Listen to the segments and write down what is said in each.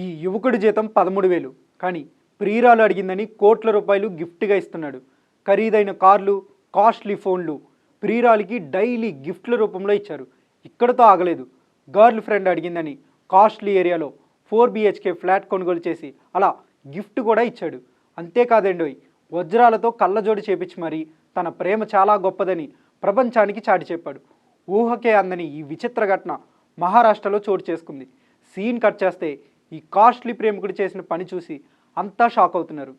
ఈ యువకుడి జీతం 13,000 కానీ ప్రియురాలు అడిగిందని కోట్ల రూపాయలు గిఫ్ట్గా ఇస్తున్నాడు. ఖరీదైన కార్లు, కాస్ట్లీ ఫోన్లు ప్రియురాలికి డైలీ గిఫ్ట్ల రూపంలో ఇచ్చారు. ఇక్కడతో ఆగలేదు. గర్ల్ ఫ్రెండ్ అడిగిందని కాస్ట్లీ ఏరియాలో 4 BHK ఫ్లాట్ కొనుగోలు చేసి అలా గిఫ్ట్ కూడా ఇచ్చాడు. అంతేకాదండోయ్, వజ్రాలతో కళ్ళజోడు చేపించి మరీ తన ప్రేమ చాలా గొప్పదని ప్రపంచానికి చాటి చెప్పాడు. ఊహకే అందని ఈ విచిత్ర ఘటన మహారాష్ట్రలో చోటు చేసుకుంది. సీన్ కట్ చేస్తే ఈ కాస్ట్లీ ప్రేమికుడు చేసిన పని చూసి అంతా షాక్ అవుతున్నారు.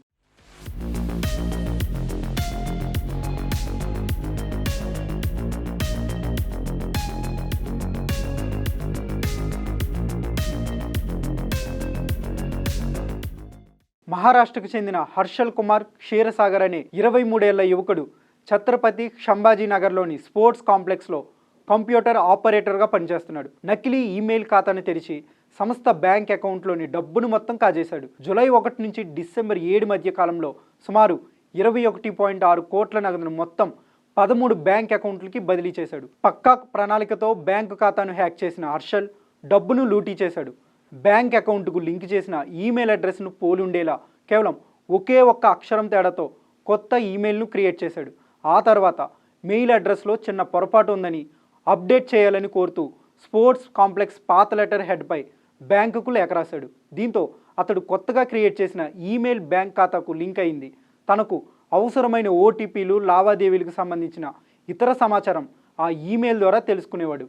మహారాష్ట్రకు చెందిన హర్షల్ కుమార్ క్షీరసాగర్ అనే 23 ఏళ్ల యువకుడు ఛత్రపతి సంభాజీనగర్లోని స్పోర్ట్స్ కాంప్లెక్స్లో కంప్యూటర్ ఆపరేటర్గా పనిచేస్తున్నాడు. నకిలీ ఈమెయిల్ ఖాతాను తెరిచి సంస్థ బ్యాంక్ అకౌంట్లోని డబ్బును మొత్తం కాజేశాడు. జూలై 1 నుంచి డిసెంబర్ 7 మధ్య కాలంలో సుమారు 21.6 కోట్ల నగదును మొత్తం 13 బ్యాంక్ అకౌంట్లకి బదిలీ చేశాడు. పక్కా ప్రణాళికతో బ్యాంకు ఖాతాను హ్యాక్ చేసిన హర్షల్ డబ్బును లూటీ చేశాడు. బ్యాంక్ అకౌంట్కు లింక్ చేసిన ఈమెయిల్ అడ్రస్ను పోలి ఉండేలా కేవలం ఒకే ఒక్క అక్షరం తేడాతో కొత్త ఈమెయిల్ను క్రియేట్ చేశాడు. ఆ తర్వాత మెయిల్ అడ్రస్లో చిన్న పొరపాటు ఉందని అప్డేట్ చేయాలని కోరుతూ స్పోర్ట్స్ కాంప్లెక్స్ పాత లెటర్ హెడ్పై బ్యాంకుకు లేఖ రాశాడు. దీంతో అతడు కొత్తగా క్రియేట్ చేసిన ఈమెయిల్ బ్యాంక్ ఖాతాకు లింక్ అయింది. తనకు అవసరమైన ఓటీపీలు, లావాదేవీలకు సంబంధించిన ఇతర సమాచారం ఆ ఈమెయిల్ ద్వారా తెలుసుకునేవాడు.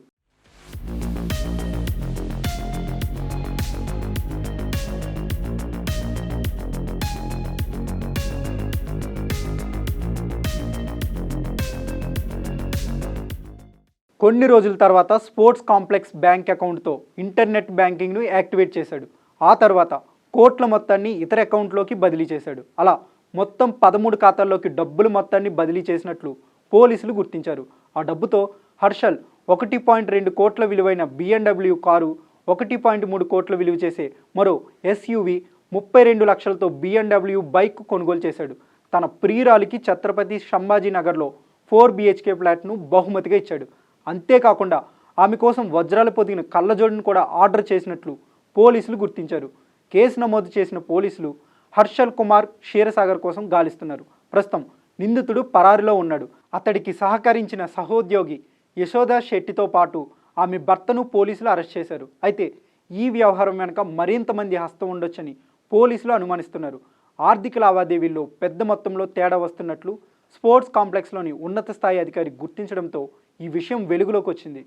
కొన్ని రోజుల తర్వాత స్పోర్ట్స్ కాంప్లెక్స్ బ్యాంక్ అకౌంట్తో ఇంటర్నెట్ బ్యాంకింగ్ను యాక్టివేట్ చేశాడు. ఆ తర్వాత కోట్ల మొత్తాన్ని ఇతర అకౌంట్లోకి బదిలీ చేశాడు. అలా మొత్తం 13 ఖాతాల్లోకి డబ్బులు మొత్తాన్ని బదిలీ చేసినట్లు పోలీసులు గుర్తించారు. ఆ డబ్బుతో హర్షల్ 1.2 కోట్ల విలువైన BMW కారు, 1.3 కోట్ల విలువ చేసే మరో SUV, 32 లక్షలతో BMW బైక్ కొనుగోలు చేశాడు. తన ప్రియురాలికి ఛత్రపతి సంభాజీనగర్లో 4 BHK ఫ్లాట్ను బహుమతిగా ఇచ్చాడు. అంతేకాకుండా ఆమె కోసం వజ్రాలు పొదిగిన కళ్ళజోడును కూడా ఆర్డర్ చేసినట్లు పోలీసులు గుర్తించారు. కేసు నమోదు చేసిన పోలీసులు హర్షల్ కుమార్ క్షీరసాగర్ కోసం గాలిస్తున్నారు. ప్రస్తుతం నిందితుడు పరారిలో ఉన్నాడు. అతడికి సహకరించిన సహోద్యోగి యశోదా శెట్టితో పాటు ఆమె భర్తను పోలీసులు అరెస్ట్ చేశారు. అయితే ఈ వ్యవహారం వెనుక మరింత మంది హస్తం ఉండొచ్చని పోలీసులు అనుమానిస్తున్నారు. ఆర్థిక లావాదేవీల్లో పెద్ద మొత్తంలో తేడా వస్తున్నట్లు స్పోర్ట్స్ కాంప్లెక్స్లోని ఉన్నత స్థాయి అధికారి గుర్తించడంతో ఈ విషయం వెలుగులోకి వచ్చింది.